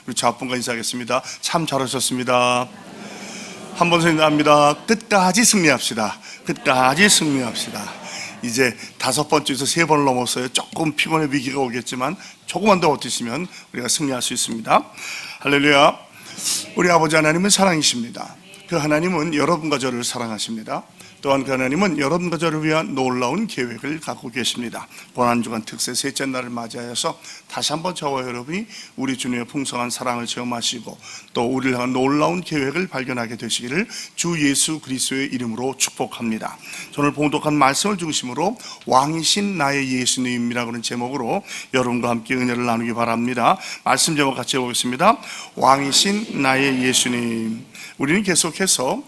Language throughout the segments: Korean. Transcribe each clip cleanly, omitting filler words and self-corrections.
우리 좌분과 인사하겠습니다. 참 잘하셨습니다. 한 번 생각합니다. 끝까지 승리합시다. 끝까지 승리합시다. 이제 5번째에서 3번을 넘었어요. 조금 피곤의 위기가 오겠지만 조금만 더 버티시면 우리가 승리할 수 있습니다. 할렐루야. 우리 아버지 하나님은 사랑이십니다. 그 하나님은 여러분과 저를 사랑하십니다. 또한 그 하나님은 여러분과 저를 위한 놀라운 계획을 갖고 계십니다. 고난주간 특세 셋째 날을 맞이하여서 다시 한번 저와 여러분이 우리 주님의 풍성한 사랑을 체험하시고 또 우리를 향한 놀라운 계획을 발견하게 되시기를 주 예수 그리스도의 이름으로 축복합니다. 오늘 봉독한 말씀을 중심으로 왕이신 나의 예수님이라고 하는 제목으로 여러분과 함께 은혜를 나누기 바랍니다. 말씀 제목 같이 해보겠습니다. 왕이신 나의 예수님. 우리는 계속해서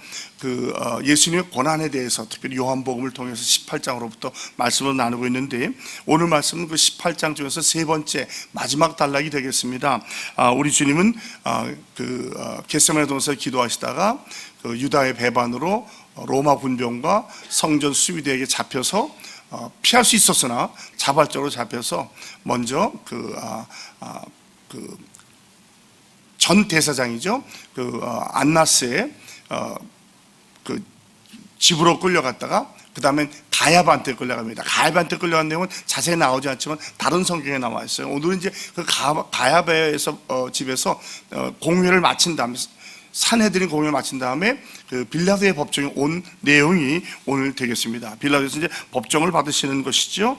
예수님의 고난에 대해서 특별히 요한복음을 통해서 18장으로부터 말씀을 나누고 있는데 오늘 말씀은 그 18장 중에서 3번째 마지막 단락이 되겠습니다. 우리 주님은 겟세마네 동산에서 기도하시다가 유다의 배반으로 로마 군병과 성전 수비대에게 잡혀서 피할 수 있었으나 자발적으로 잡혀서 먼저 전 대사장이죠. 안나스의 집으로 끌려갔다가 그 다음에 가야바한테 끌려갑니다. 가야바한테 끌려간 내용은 자세히 나오지 않지만 다른 성경에 나와 있어요. 오늘은 이제 그 가야바에서 집에서 공회를 마친 다음에 산헤드린 공회를 마친 다음에 그 빌라도의 법정에 온 내용이 오늘 되겠습니다. 빌라도에서 이제 법정을 받으시는 것이죠.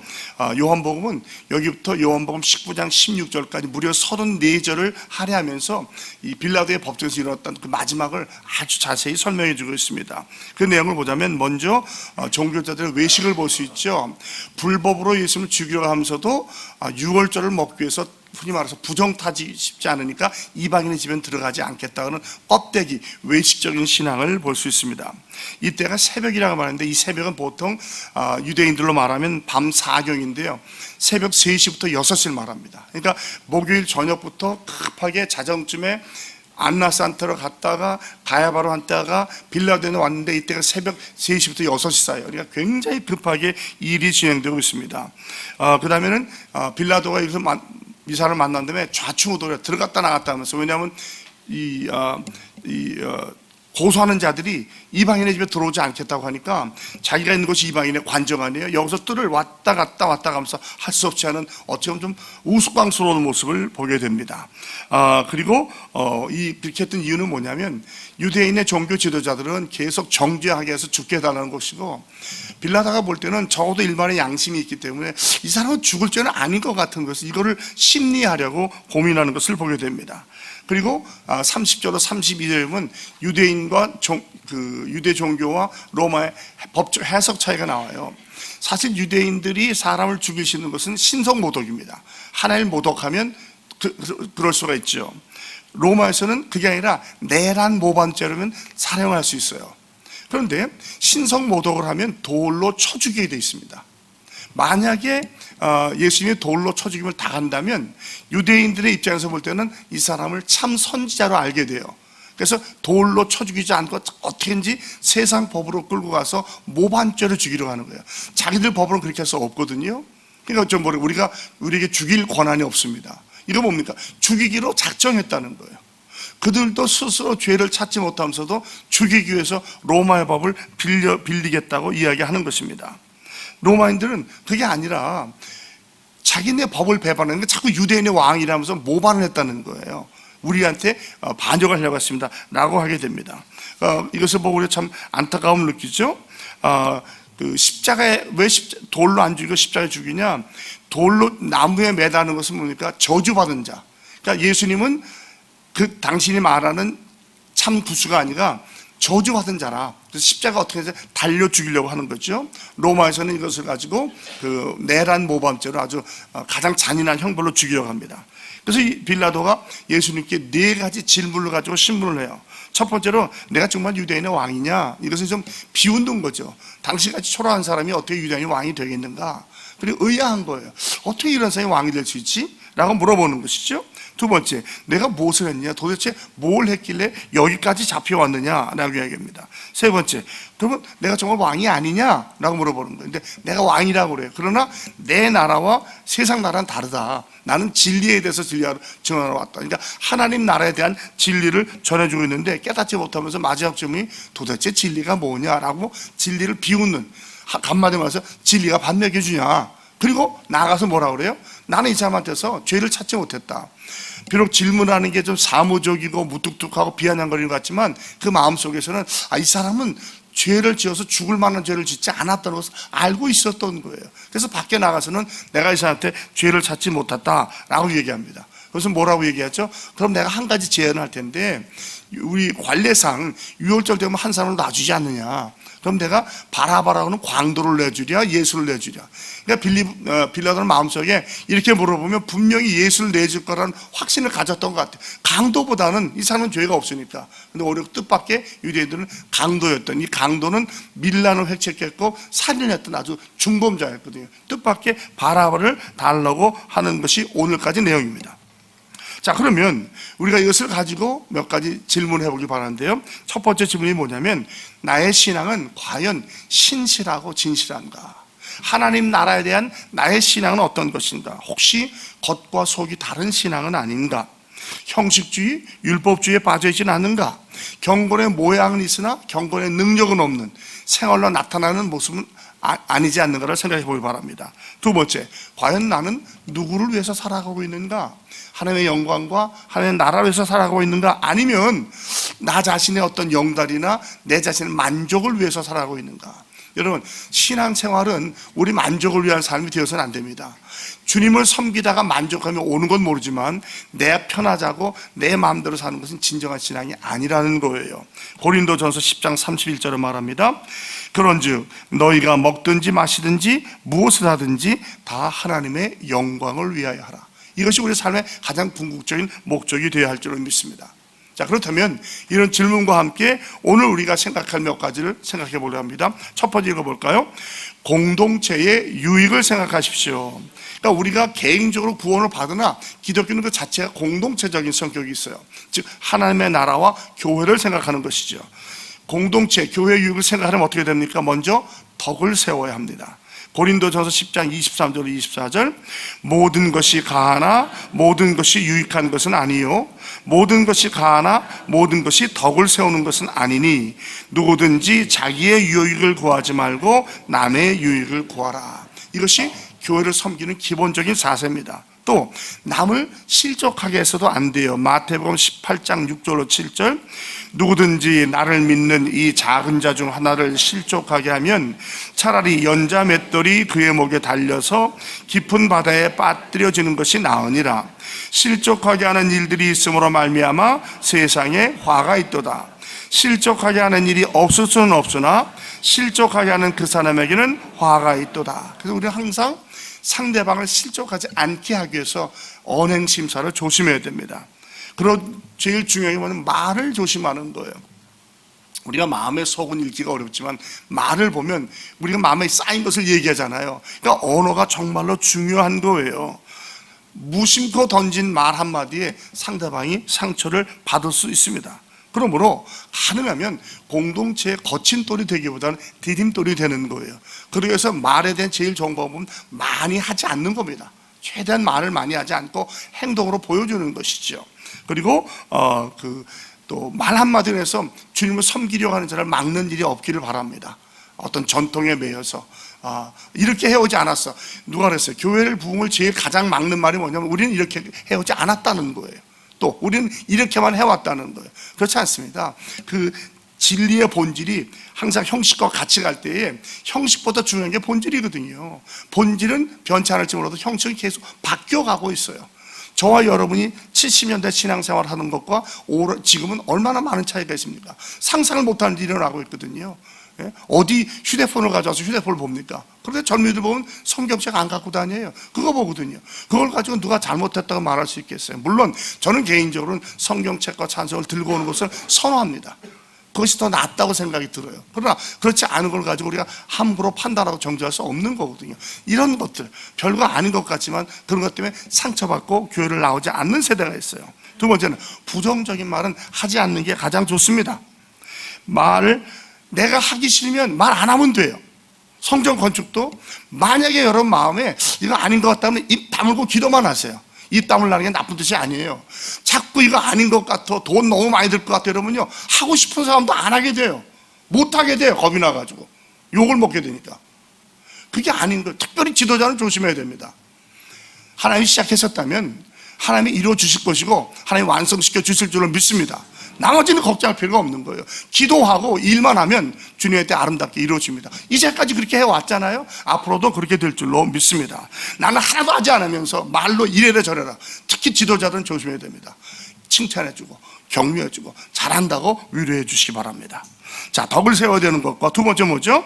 요한복음은 여기부터 요한복음 19장 16절까지 무려 34절을 할애하면서 이 빌라도의 법정에서 일어났던 그 마지막을 아주 자세히 설명해 주고 있습니다. 그 내용을 보자면 먼저 종교자들의 외식을 볼 수 있죠. 불법으로 예수님을 죽이려 하면서도 유월절을 먹기 위해서 흔히 말해서 부정타지 쉽지 않으니까 이방인의 집엔 들어가지 않겠다는 껍데기 외식적인 신앙을 볼 수 있습니다. 이때가 새벽이라고 말하는데 이 새벽은 보통 유대인들로 말하면 밤 4경인데요 새벽 3시부터 6시를 말합니다. 그러니까 목요일 저녁부터 급하게 자정쯤에 안나산터로 갔다가 가야바로 갔다가 빌라도에 왔는데 이때가 새벽 3시부터 6시 사이에요. 그러니까 굉장히 급하게 일이 진행되고 있습니다. 그 다음에는 빌라도가 여기서 미사를 만난 다음에 좌충우돌에 들어갔다 나갔다 하면서, 왜냐하면 고소하는 자들이 이방인의 집에 들어오지 않겠다고 하니까 자기가 있는 곳이 이방인의 관정 아니에요. 여기서 뜰을 왔다 갔다 하면서 할 수 없지 않은 어찌보면 좀 우스꽝스러운 모습을 보게 됩니다. 그리고 그렇게 했던 이유는 뭐냐면 유대인의 종교 지도자들은 계속 정죄하게 해서 죽게 해달라는 것이고, 빌라도가 볼 때는 적어도 일반의 양심이 있기 때문에 이 사람은 죽을 죄는 아닌 것 같은 것을 이거를 심리하려고 고민하는 것을 보게 됩니다. 그리고 30절로 32절은 유대인과 유대 종교와 로마의 법적 해석 차이가 나와요. 사실 유대인들이 사람을 죽이시는 것은 신성모독입니다. 하나님을 모독하면 그럴 수가 있죠. 로마에서는 그게 아니라 내란 모반죄라면 사용할 수 있어요. 그런데 신성모독을 하면 돌로 쳐 죽이게 되어 있습니다. 만약에 예수님이 돌로 쳐 죽임을 당한다면 유대인들의 입장에서 볼 때는 이 사람을 참 선지자로 알게 돼요. 그래서 돌로 쳐 죽이지 않고 어떻게든지 세상 법으로 끌고 가서 모반죄를 죽이려고 하는 거예요. 자기들 법으로는 그렇게 할 수 없거든요. 그러니까 우리에게 죽일 권한이 없습니다. 이거 뭡니까? 죽이기로 작정했다는 거예요. 그들도 스스로 죄를 찾지 못하면서도 죽이기 위해서 로마의 법을 빌리겠다고 이야기하는 것입니다. 로마인들은 그게 아니라 자기네 법을 배반하는 게 자꾸 유대인의 왕이라면서 모반을 했다는 거예요. 우리한테 반역을 하려고 했습니다 라고 하게 됩니다. 이것을 보고 우리가 참 안타까움을 느끼죠. 십자가에 왜 돌로 안 죽이고 십자가에 죽이냐, 돌로 나무에 매다는 것은 뭡니까? 저주받은 자. 그러니까 예수님은 당신이 말하는 참 구수가 아니라 저주받은 자라. 그래서 십자가 어떻게 해서 달려 죽이려고 하는 거죠. 로마에서는 이것을 가지고 내란 모범죄로 아주 가장 잔인한 형벌로 죽이려고 합니다. 그래서 이 빌라도가 예수님께 4가지 질문을 가지고 신문을 해요. 첫 번째로, 내가 정말 유대인의 왕이냐? 이것은 좀 비웃는 거죠. 당신같이 초라한 사람이 어떻게 유대인의 왕이 되겠는가? 그리고 의아한 거예요. 어떻게 이런 사람이 왕이 될 수 있지? 라고 물어보는 것이죠. 두 번째, 내가 무엇을 했냐? 도대체 뭘 했길래 여기까지 잡혀왔느냐라고 이야기합니다. 세 번째, 그러면 내가 정말 왕이 아니냐라고 물어보는 거예요. 근데 내가 왕이라고 그래요. 그러나 내 나라와 세상 나라는 다르다. 나는 진리에 대해서 전하러 왔다. 그러니까 하나님 나라에 대한 진리를 전해주고 있는데 깨닫지 못하면서 마지막 질문이 도대체 진리가 뭐냐라고 진리를 비웃는, 간마디 말해서 진리가 밥 먹여주냐. 그리고 나가서 뭐라 그래요? 나는 이 사람한테서 죄를 찾지 못했다. 비록 질문하는 게 좀 사무적이고 무뚝뚝하고 비아냥거리는 것 같지만 그 마음속에서는 이 사람은 죄를 지어서 죽을 만한 죄를 짓지 않았다는 것을 알고 있었던 거예요. 그래서 밖에 나가서는 내가 이 사람한테 죄를 찾지 못했다라고 얘기합니다. 그래서 뭐라고 얘기하죠? 그럼 내가 한 가지 제안을 할 텐데, 우리 관례상 6월절 되면 한 사람을 놔주지 않느냐. 그럼 내가 바라바라고는 광도를 내주랴, 예수를 내주랴. 그러니까 빌라도는 마음속에 이렇게 물어보면 분명히 예수를 내줄 거라는 확신을 가졌던 것 같아요. 강도보다는 이 사람은 죄가 없으니까. 근데 오히려 뜻밖의 유대인들은 강도였던, 이 강도는 밀란을 획책했고 살인했던 아주 중범자였거든요. 뜻밖의 바라바를 달라고 하는 것이 오늘까지 내용입니다. 자, 그러면 우리가 이것을 가지고 몇 가지 질문을 해보기 바라는데요. 첫 번째 질문이 뭐냐면, 나의 신앙은 과연 신실하고 진실한가? 하나님 나라에 대한 나의 신앙은 어떤 것인가? 혹시 겉과 속이 다른 신앙은 아닌가? 형식주의, 율법주의에 빠져있지는 않는가? 경건의 모양은 있으나 경건의 능력은 없는, 생활로 나타나는 모습은 아니지 않는가를 생각해 보기 바랍니다. 두 번째, 과연 나는 누구를 위해서 살아가고 있는가? 하나님의 영광과 하나님의 나라를 위해서 살아가고 있는가? 아니면 나 자신의 어떤 영달이나 내 자신의 만족을 위해서 살아가고 있는가? 여러분, 신앙생활은 우리 만족을 위한 삶이 되어서는 안 됩니다. 주님을 섬기다가 만족하며 오는 건 모르지만 내 편하자고 내 마음대로 사는 것은 진정한 신앙이 아니라는 거예요. 고린도전서 10장 31절을 말합니다. 그런즉 너희가 먹든지 마시든지 무엇을 하든지 다 하나님의 영광을 위하여 하라. 이것이 우리 삶의 가장 궁극적인 목적이 되어야 할 줄로 믿습니다. 자, 그렇다면 이런 질문과 함께 오늘 우리가 생각할 몇 가지를 생각해 보려 합니다. 첫 번째 읽어볼까요? 공동체의 유익을 생각하십시오. 그러니까 우리가 개인적으로 구원을 받으나 기독교는 그 자체가 공동체적인 성격이 있어요. 즉 하나님의 나라와 교회를 생각하는 것이죠. 공동체, 교회 유익을 생각하려면 어떻게 됩니까? 먼저 덕을 세워야 합니다. 고린도전서 10장 23절 24절, 모든 것이 가하나 모든 것이 유익한 것은 아니요 모든 것이 가하나 모든 것이 덕을 세우는 것은 아니니 누구든지 자기의 유익을 구하지 말고 남의 유익을 구하라. 이것이 교회를 섬기는 기본적인 자세입니다. 또 남을 실족하게 해서도 안 돼요. 마태복음 18장 6절로 7절, 누구든지 나를 믿는 이 작은 자 중 하나를 실족하게 하면 차라리 연자 맷돌이 그의 목에 달려서 깊은 바다에 빠뜨려지는 것이 나으니라. 실족하게 하는 일들이 있음으로 말미암아 세상에 화가 있도다. 실족하게 하는 일이 없을 수는 없으나 실족하게 하는 그 사람에게는 화가 있도다. 그래서 우리는 항상 상대방을 실족하지 않게 하기 위해서 언행 심사를 조심해야 됩니다. 그리고 제일 중요한 게 뭐냐면 말을 조심하는 거예요. 우리가 마음의 속은 읽기가 어렵지만 말을 보면 우리가 마음에 쌓인 것을 얘기하잖아요. 그러니까 언어가 정말로 중요한 거예요. 무심코 던진 말 한마디에 상대방이 상처를 받을 수 있습니다. 그러므로 가능하면 공동체의 거친 돌이 되기보다는 디딤돌이 되는 거예요. 그래서 말에 대한 제일 좋은 방법은 많이 하지 않는 겁니다. 최대한 말을 많이 하지 않고 행동으로 보여주는 것이죠. 그리고 또 말 한마디로 해서 주님을 섬기려고 하는 자를 막는 일이 없기를 바랍니다. 어떤 전통에 매여서 이렇게 해오지 않았어. 누가 그랬어요? 교회를 부흥을 제일 가장 막는 말이 뭐냐면 우리는 이렇게 해오지 않았다는 거예요. 또 우리는 이렇게만 해왔다는 거예요. 그렇지 않습니다. 그 진리의 본질이 항상 형식과 같이 갈 때에 형식보다 중요한 게 본질이거든요. 본질은 변치 않을지 몰라도 형식이 계속 바뀌어가고 있어요. 저와 여러분이 70년대 신앙생활 하는 것과 지금은 얼마나 많은 차이가 있습니까? 상상을 못하는 일이 일어나고 있거든요. 어디 휴대폰을 가져와서 휴대폰을 봅니까? 그런데 젊은이들 보면 성경책 안 갖고 다녀요. 그거 보거든요. 그걸 가지고 누가 잘못했다고 말할 수 있겠어요? 물론 저는 개인적으로는 성경책과 찬송을 들고 오는 것을 선호합니다. 그것이 더 낫다고 생각이 들어요. 그러나 그렇지 않은 걸 가지고 우리가 함부로 판단하고 정죄할 수 없는 거거든요. 이런 것들 별거 아닌 것 같지만 그런 것 때문에 상처받고 교회를 나오지 않는 세대가 있어요. 두 번째는 부정적인 말은 하지 않는 게 가장 좋습니다. 말을 내가 하기 싫으면 말 안 하면 돼요. 성전 건축도 만약에 여러분 마음에 이거 아닌 것 같다면 입 다물고 기도만 하세요. 입 다물라는 게 나쁜 뜻이 아니에요. 자꾸 이거 아닌 것 같아, 돈 너무 많이 들 것 같아 이러면요, 하고 싶은 사람도 안 하게 돼요. 못 하게 돼요. 겁이 나가지고 욕을 먹게 되니까. 그게 아닌 거. 특별히 지도자는 조심해야 됩니다. 하나님이 시작하셨다면 하나님이 이루어 주실 것이고 하나님이 완성시켜 주실 줄을 믿습니다. 나머지는 걱정할 필요가 없는 거예요. 기도하고 일만 하면 주님의 때 아름답게 이루어집니다. 이제까지 그렇게 해왔잖아요. 앞으로도 그렇게 될 줄로 믿습니다. 나는 하나도 하지 않으면서 말로 이래라 저래라. 특히 지도자들은 조심해야 됩니다. 칭찬해주고 격려해주고 잘한다고 위로해 주시기 바랍니다. 자, 덕을 세워야 되는 것과 두 번째 뭐죠?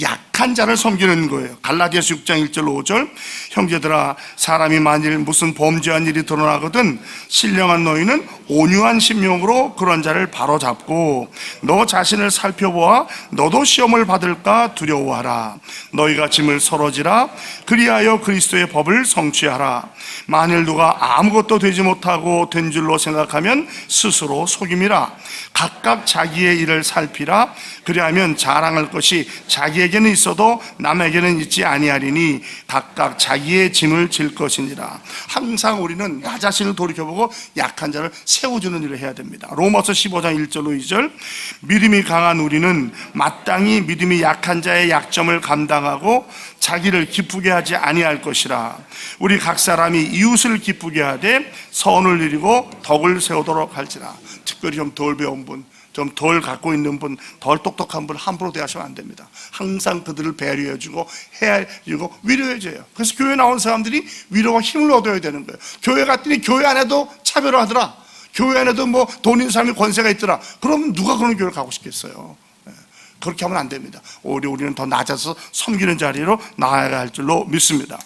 약한 자를 섬기는 거예요. 갈라디아서 6장 1절 5절 형제들아, 사람이 만일 무슨 범죄한 일이 드러나거든 신령한 너희는 온유한 심령으로 그런 자를 바로잡고 너 자신을 살펴보아 너도 시험을 받을까 두려워하라. 너희가 짐을 서러지라. 그리하여 그리스도의 법을 성취하라. 만일 누가 아무것도 되지 못하고 된 줄로 생각하면 스스로 속임이라. 각각 자기의 일을 살피라. 그리하면 자랑할 것이 자기에게는 있어도 남에게는 있지 아니하리니 각각 자기의 짐을 질 것이니라. 항상 우리는 나 자신을 돌이켜보고 약한 자를 세워주는 일을 해야 됩니다. 로마서 15장 1절로 2절 믿음이 강한 우리는 마땅히 믿음이 약한 자의 약점을 감당하고 자기를 기쁘게 하지 아니할 것이라. 우리 각 사람이 이웃을 기쁘게 하되 선을 이루고 덕을 세우도록 할지라. 특별히 좀 덜 배운 분, 좀 덜 갖고 있는 분, 덜 똑똑한 분 함부로 대하시면 안 됩니다. 항상 그들을 배려해주고 해주고 위로해줘요. 그래서 교회 나온 사람들이 위로와 힘을 얻어야 되는 거예요. 교회 갔더니 교회 안에도 차별하더라. 교회 안에도 뭐 돈 있는 사람이 권세가 있더라. 그러면 누가 그런 교회를 가고 싶겠어요? 그렇게 하면 안 됩니다. 오히려 우리는 더 낮아서 섬기는 자리로 나아가야 할 줄로 믿습니다.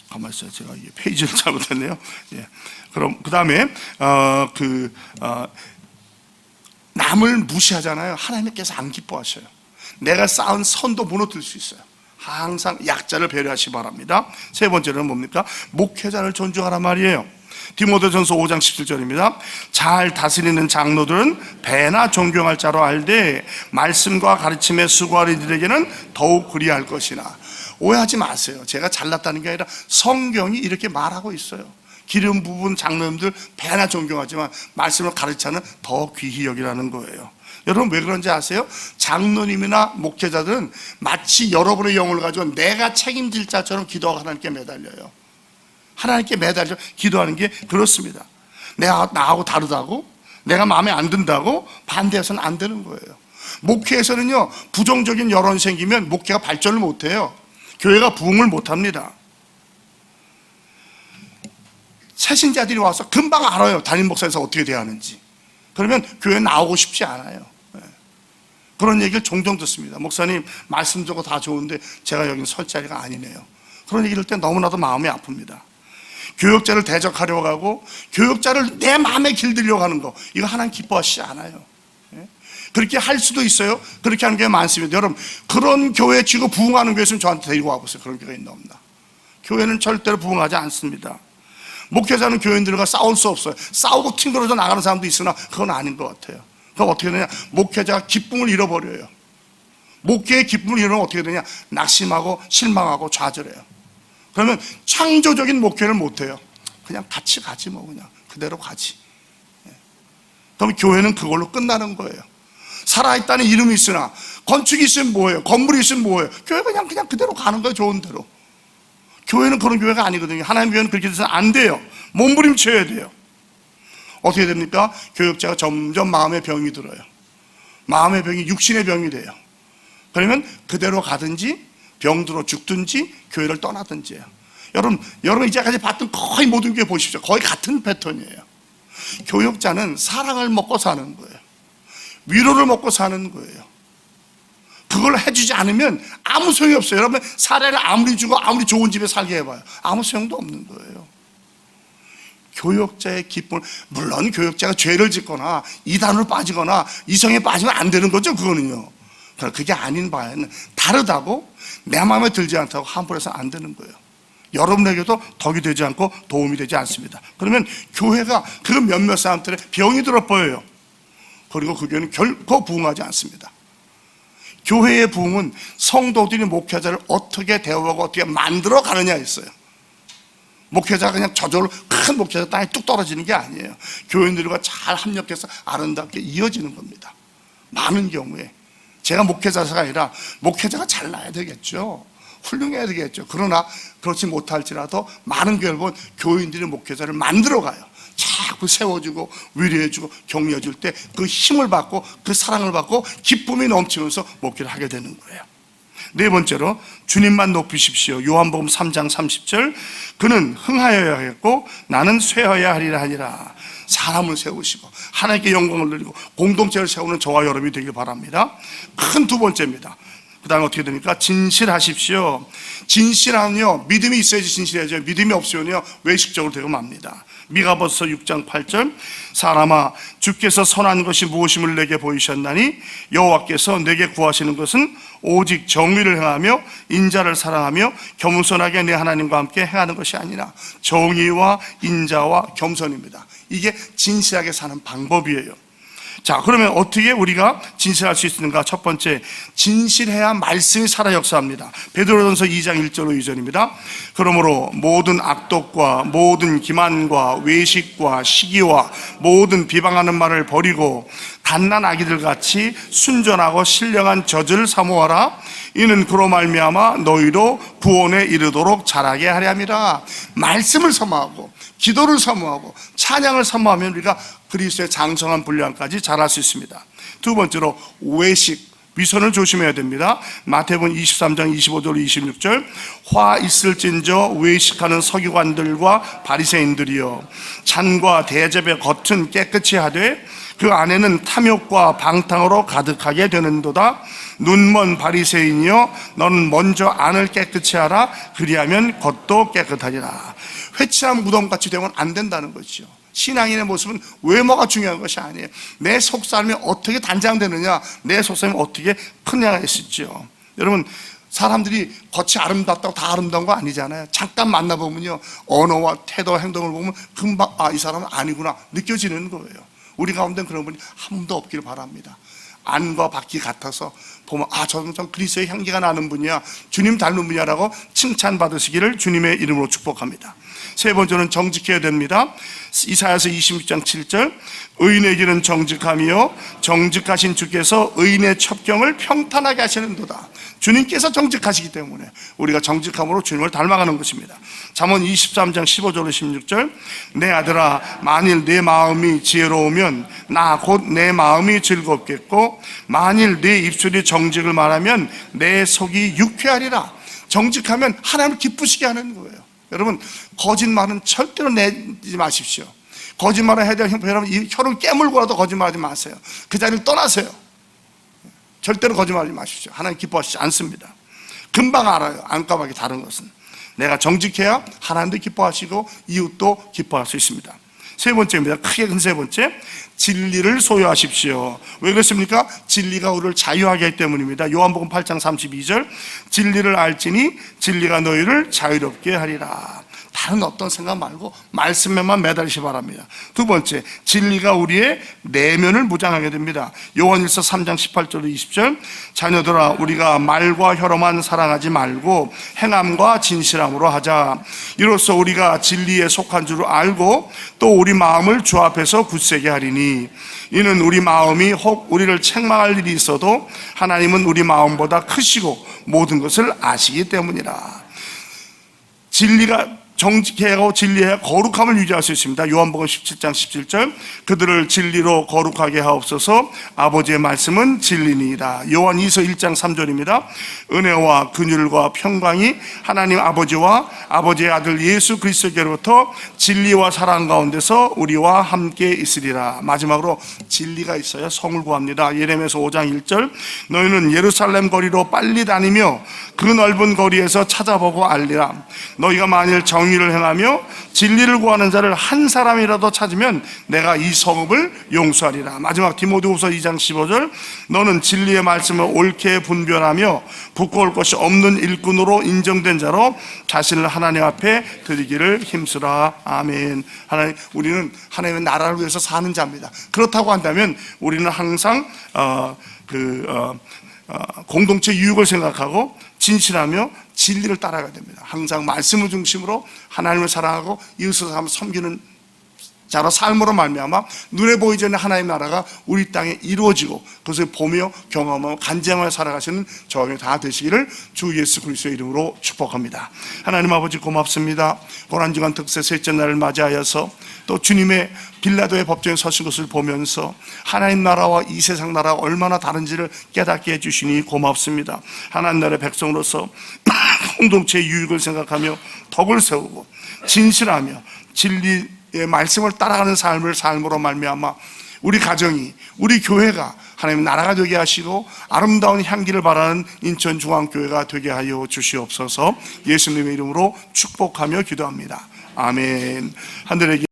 가만히 있어요. 제가 이게 페이지를 잘못했네요. 예. 그럼 그 다음에 남을 무시하잖아요. 하나님께서 안 기뻐하셔요. 내가 쌓은 선도 무너뜨릴 수 있어요. 항상 약자를 배려하시기 바랍니다. 세 번째는 뭡니까? 목회자를 존중하란 말이에요. 디모데전서 5장 17절입니다. 잘 다스리는 장로들은 배나 존경할 자로 알되 말씀과 가르침에 수고하는 이들에게는 더욱 그리할 것이나. 오해하지 마세요. 제가 잘났다는 게 아니라 성경이 이렇게 말하고 있어요. 기름 부분 장로님들 배나 존경하지만 말씀을 가르치는 더 귀히 여기라는 거예요. 여러분 왜 그런지 아세요? 장로님이나 목회자들은 마치 여러분의 영혼을 가지고 내가 책임질 자처럼 기도하고 하나님께 매달려요. 하나님께 매달려 기도하는 게 그렇습니다. 내가 나하고 다르다고, 내가 마음에 안 든다고 반대해서는 안 되는 거예요. 목회에서는요, 부정적인 여론이 생기면 목회가 발전을 못해요. 교회가 부흥을 못합니다. 새신자들이 와서 금방 알아요. 담임 목사에서 어떻게 대하는지. 그러면 교회 나오고 싶지 않아요. 그런 얘기를 종종 듣습니다. 목사님 말씀적으로 다 좋은데 제가 여기는 설 자리가 아니네요. 그런 얘기를 때 너무나도 마음이 아픕니다. 교역자를 대적하려고 하고 교역자를 내 마음에 길들려고 하는 거, 이거 하나님 기뻐하시지 않아요. 그렇게 할 수도 있어요. 그렇게 하는 게 많습니다. 여러분, 그런 교회 지고 부흥하는 교회 있으면 저한테 데리고 와보세요. 그런 교회 있나 없나. 교회는 절대로 부흥하지 않습니다. 목회자는 교인들과 싸울 수 없어요. 싸우고 튕겨져 나가는 사람도 있으나 그건 아닌 것 같아요. 그럼 어떻게 되냐? 목회자가 기쁨을 잃어버려요. 목회의 기쁨을 잃으면 어떻게 되냐? 낙심하고 실망하고 좌절해요. 그러면 창조적인 목회를 못해요. 그냥 같이 가지 뭐, 그냥 그대로 가지. 그럼 교회는 그걸로 끝나는 거예요. 살아있다는 이름이 있으나 건축이 있으면 뭐예요? 건물이 있으면 뭐예요? 교회가 그냥 그대로 가는 거예요. 좋은 대로. 교회는 그런 교회가 아니거든요. 하나님 교회는 그렇게 돼서는 안 돼요. 몸부림쳐야 돼요. 어떻게 됩니까? 교역자가 점점 마음의 병이 들어요. 마음의 병이 육신의 병이 돼요. 그러면 그대로 가든지 병들어 죽든지 교회를 떠나든지 해요. 여러분 이제까지 봤던 거의 모든 교회 보십시오. 거의 같은 패턴이에요. 교역자는 사랑을 먹고 사는 거예요. 위로를 먹고 사는 거예요. 그걸 해주지 않으면 아무 소용이 없어요. 여러분 사례를 아무리 주고 아무리 좋은 집에 살게 해봐요. 아무 소용도 없는 거예요. 교역자의 기쁨을, 물론 교역자가 죄를 짓거나 이단으로 빠지거나 이성에 빠지면 안 되는 거죠. 그거는요. 그러나 그게 아닌 바에는 다르다고 내 마음에 들지 않다고 함부로 해서 안 되는 거예요. 여러분에게도 덕이 되지 않고 도움이 되지 않습니다. 그러면 교회가 그 몇몇 사람들의 병이 들어 보여요. 그리고 그 교회는 결코 부흥하지 않습니다. 교회의 부흥은 성도들이 목회자를 어떻게 대우하고 어떻게 만들어 가느냐에 있어요. 목회자가 그냥 저절로 큰 목회자 땅에 뚝 떨어지는 게 아니에요. 교인들과 잘 협력해서 아름답게 이어지는 겁니다. 많은 경우에 제가 목회자가 아니라 목회자가 잘나야 되겠죠. 훌륭해야 되겠죠. 그러나 그렇지 못할지라도 많은 교회를 보면 교인들이 목회자를 만들어 가요. 자꾸 세워주고 위로해주고 격려해줄 때 그 힘을 받고 그 사랑을 받고 기쁨이 넘치면서 목회를 하게 되는 거예요. 네 번째로 주님만 높이십시오. 요한복음 3장 30절, 그는 흥하여야 하겠고 나는 쇠하여야 하리라 하니라. 사람을 세우시고 하나님께 영광을 누리고 공동체를 세우는 저와 여러분이 되길 바랍니다. 큰 두 번째입니다. 그 다음에 어떻게 됩니까? 진실하십시오. 진실하면요, 믿음이 있어야지 진실해져요. 믿음이 없으면요, 외식적으로 되고 맙니다. 미가보서 6장 8절, 사람아 주께서 선한 것이 무엇임을 내게 보이셨나니 여호와께서 내게 구하시는 것은 오직 정의를 행하며 인자를 사랑하며 겸손하게 내 하나님과 함께 행하는 것이 아니라 정의와 인자와 겸손입니다. 이게 진실하게 사는 방법이에요. 자, 그러면 어떻게 우리가 진실할 수 있는가? 첫 번째, 진실해야 말씀이 살아 역사합니다. 베드로전서 2장 1절로 2절입니다. 그러므로 모든 악독과 모든 기만과 외식과 시기와 모든 비방하는 말을 버리고 갓난 아기들 같이 순전하고 신령한 젖을 사모하라. 이는 그로 말미암아 너희도 구원에 이르도록 자라게 하려 함이라. 말씀을 사모하고 기도를 사모하고 찬양을 사모하면 우리가 그리스도의 장성한 분량까지 자랄 수 있습니다. 두 번째로 외식, 위선을 조심해야 됩니다. 마태복음 23장 25절 26절, 화 있을진저 외식하는 서기관들과 바리새인들이여, 잔과 대접의 겉은 깨끗이 하되 그 안에는 탐욕과 방탕으로 가득하게 되는도다. 눈먼 바리새인이여, 너는 먼저 안을 깨끗이 하라. 그리하면 겉도 깨끗하리라. 회칠한 무덤같이 되면 안 된다는 거죠. 신앙인의 모습은 외모가 중요한 것이 아니에요. 내 속사람이 어떻게 단장되느냐, 내 속사람이 어떻게 크냐가 있었죠. 여러분, 사람들이 겉이 아름답다고 다 아름다운 거 아니잖아요. 잠깐 만나보면요, 언어와 태도, 행동을 보면 금방 이 사람은 아니구나 느껴지는 거예요. 우리 가운데 그런 분이 한 분도 없기를 바랍니다. 안과 밖이 같아서 보면 저는 좀 그리스도의 향기가 나는 분이야, 주님 닮은 분이야라고 칭찬받으시기를 주님의 이름으로 축복합니다. 세 번째는 정직해야 됩니다. 이사야서 26장 7절, 의인의 길은 정직하며 정직하신 주께서 의인의 첩경을 평탄하게 하시는도다. 주님께서 정직하시기 때문에 우리가 정직함으로 주님을 닮아가는 것입니다. 잠언 23장 15절로 16절, 내 아들아 만일 내 마음이 지혜로우면 나 곧 내 마음이 즐겁겠고 만일 내 입술이 정직을 말하면 내 속이 유쾌하리라. 정직하면 하나님을 기쁘시게 하는 거예요. 여러분, 거짓말은 절대로 내지 마십시오. 거짓말을 해야 될 여러분, 이 혀를 깨물고라도 거짓말하지 마세요. 그 자리를 떠나세요. 절대로 거짓말하지 마십시오. 하나님 기뻐하시지 않습니다. 금방 알아요, 안까맣게 다른 것은. 내가 정직해야 하나님도 기뻐하시고 이웃도 기뻐할 수 있습니다. 세 번째입니다. 크게 큰 세 번째, 진리를 소유하십시오. 왜 그렇습니까? 진리가 우리를 자유하게 하기 때문입니다. 요한복음 8장 32절, 진리를 알지니 진리가 너희를 자유롭게 하리라. 다른 어떤 생각 말고 말씀에만 매달리시 바랍니다. 두 번째, 진리가 우리의 내면을 무장하게 됩니다. 요한일서 3장 18절 20절, 자녀들아 우리가 말과 혀로만 사랑하지 말고 행함과 진실함으로 하자. 이로써 우리가 진리에 속한 줄 알고 또 우리 마음을 주 앞에서 굳세게 하리니, 이는 우리 마음이 혹 우리를 책망할 일이 있어도 하나님은 우리 마음보다 크시고 모든 것을 아시기 때문이라. 진리가 정직해야 하고 진리해야 거룩함을 유지할 수 있습니다. 요한복음 17장 17절, 그들을 진리로 거룩하게 하옵소서. 아버지의 말씀은 진리니이다. 요한 2서 1장 3절입니다. 은혜와 긍휼과 평강이 하나님 아버지와 아버지의 아들 예수 그리스도께로부터 진리와 사랑 가운데서 우리와 함께 있으리라. 마지막으로 진리가 있어야 성을 구합니다. 예레미야서 5장 1절, 너희는 예루살렘 거리로 빨리 다니며 그 넓은 거리에서 찾아보고 알리라. 너희가 만일 정의를 정의를 행하며 진리를 구하는 자를 한 사람이라도 찾으면 내가 이 성읍을 용서하리라. 마지막 디모데후서 2장 15절, 너는 진리의 말씀을 옳게 분별하며 부끄러울 것이 없는 일꾼으로 인정된 자로 자신을 하나님 앞에 드리기를 힘쓰라. 아멘. 하나님, 우리는 하나님의 나라를 위해서 사는 자입니다. 그렇다고 한다면 우리는 항상 공동체 유익을 생각하고 진실하며 진리를 따라가야 됩니다. 항상 말씀을 중심으로 하나님을 사랑하고 이웃을 섬기는 자로 삶으로 말미암아 눈에 보이지 않는 하나님의 나라가 우리 땅에 이루어지고 그것을 보며 경험하고 간증하며 살아가시는 저희 다 되시기를 주 예수 그리스도의 이름으로 축복합니다. 하나님 아버지 고맙습니다. 고난주간 특세 셋째 날을 맞이하여서 또 주님의 빌라도의 법정에 서신 것을 보면서 하나님 나라와 이 세상 나라가 얼마나 다른지를 깨닫게 해주시니 고맙습니다. 하나님 나라의 백성으로서 공동체의 유익을 생각하며 덕을 세우고 진실하며 진리의 말씀을 따라가는 삶으로 말미암아 우리 가정이, 우리 교회가 하나님 나라가 되게 하시고 아름다운 향기를 바라는 인천중앙교회가 되게 하여 주시옵소서. 예수님의 이름으로 축복하며 기도합니다. 아멘. 하늘의